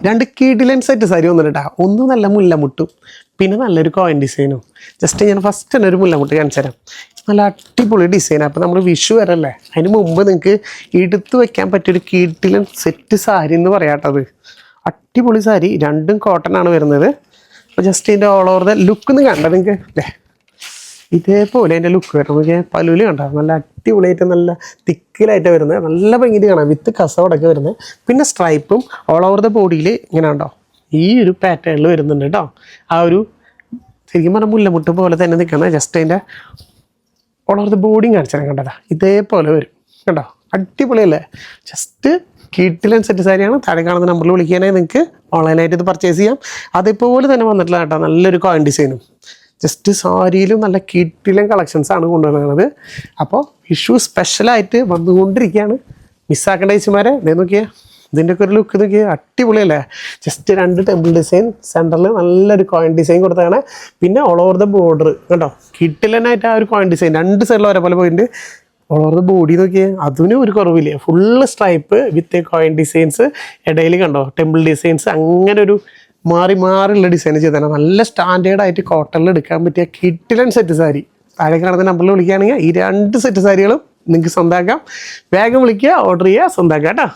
രണ്ട് കിടിലൻ സെറ്റ് സാരി വന്നിട്ടാ. ഒന്ന് നല്ല മുല്ലമുട്ടും പിന്നെ നല്ലൊരു കോയിൻ ഡിസൈനും. ജസ്റ്റ് ഞാൻ ഫസ്റ്റ് തന്നെ ഒരു മുല്ലമുട്ട് കാണിച്ചു തരാം. നല്ല അടിപൊളി ഡിസൈനാണ്. അപ്പോൾ നമ്മൾ വിഷു വരല്ലേ, അതിന് മുമ്പ് നിങ്ങൾക്ക് എടുത്ത് വെക്കാൻ പറ്റിയൊരു കിടിലൻ സെറ്റ് സാരി എന്ന് പറയാട്ടത്. അടിപൊളി സാരി, രണ്ടും കോട്ടൺ ആണ് വരുന്നത്. അപ്പോൾ ജസ്റ്റ് ഇതിൻ്റെ ഓൾ ഓവർ ദ ലുക്ക് ഒന്ന് കണ്ടത് നിങ്ങൾക്ക് അല്ലേ, ഇതേപോലെ അതിൻ്റെ ലുക്ക് വരണം. നമുക്ക് പല്ലുവിൽ കണ്ടോ, നല്ല അടിപൊളിയായിട്ട് നല്ല തിക്കിലായിട്ട് വരുന്നത്, നല്ല ഭംഗിയിൽ കാണാം, വിത്ത് കസവടൊക്കെ വരുന്നത്. പിന്നെ സ്ട്രൈപ്പും ഓൾ ഓവർ ദ ബോഡിയിൽ ഇങ്ങനെ ഉണ്ടോ ഈ ഒരു പാറ്റേണിൽ വരുന്നുണ്ട് കേട്ടോ. ആ ഒരു ശരിക്കും പറഞ്ഞാൽ മുല്ലമുട്ട് പോലെ തന്നെ നിൽക്കണം. ജസ്റ്റ് അതിൻ്റെ ഓൾ ഓവർ ദ ബോഡിയും കാണിച്ചാൽ കണ്ടതാ, ഇതേപോലെ വരും കേട്ടോ. അടിപൊളിയല്ലേ, ജസ്റ്റ് കിടിലൻ സെറ്റ് സാരിയാണ്. താഴെ കാണുന്ന നമ്പറിൽ വിളിക്കാനായി നിങ്ങൾക്ക് ഓൺലൈനായിട്ട് ഇത് പർച്ചേസ് ചെയ്യാം. അതേപോലെ തന്നെ വന്നിട്ടുള്ള കേട്ടോ നല്ലൊരു കോയിൻ ഡിസൈനും. ജസ്റ്റ് സാരിയിലും നല്ല കിടിലൻ കളക്ഷൻസാണ് കൊണ്ടുവരുന്നത്. അപ്പോൾ വിഷു സ്പെഷ്യലായിട്ട് വന്നുകൊണ്ടിരിക്കുകയാണ്. മിസ്സാക്കേണ്ട ചേച്ചിമാരെ ഇതേ നോക്കിയാൽ, ഇതിൻ്റെയൊക്കെ ഒരു ലുക്ക് നോക്കിയാൽ അടിപൊളിയല്ലേ. ജസ്റ്റ് രണ്ട് ടെമ്പിൾ ഡിസൈൻ, സെൻറ്ററിൽ നല്ലൊരു കോയിൻ ഡിസൈൻ കൊടുത്താണ്. പിന്നെ ഓൾ ഓവർ ദ ബോർഡർ കേട്ടോ, കിടിലനായിട്ട് ആ ഒരു കോയിൻ ഡിസൈൻ രണ്ട് സൈഡിലും ഒരേപോലെ പോയിട്ട് ഓൾ ഓവർ ദ ബോഡി നോക്കിയാൽ അതിനും ഒരു കുറവില്ല. ഫുള്ള് സ്ട്രൈപ്പ് വിത്ത് കോയിൻ ഡിസൈൻസ്, ഇടയിൽ കണ്ടോ ടെമ്പിൾ ഡിസൈൻസ്, അങ്ങനെ ഒരു മാറിയുള്ള ഡിസൈൻ ചെയ്താണ്. നല്ല സ്റ്റാൻഡേർഡായിട്ട് കോട്ടണിൽ എടുക്കാൻ പറ്റിയ കിടിലൻ സെറ്റ് സാരി. താഴെ കാണുന്ന നമ്പറിൽ വിളിക്കുകയാണെങ്കിൽ ഈ രണ്ട് സെറ്റ് സാരികളും നിങ്ങൾക്ക് സ്വന്തമാക്കാം. വേഗം വിളിക്കുക, ഓർഡർ ചെയ്യുക, സ്വന്തമാക്കാം കേട്ടോ.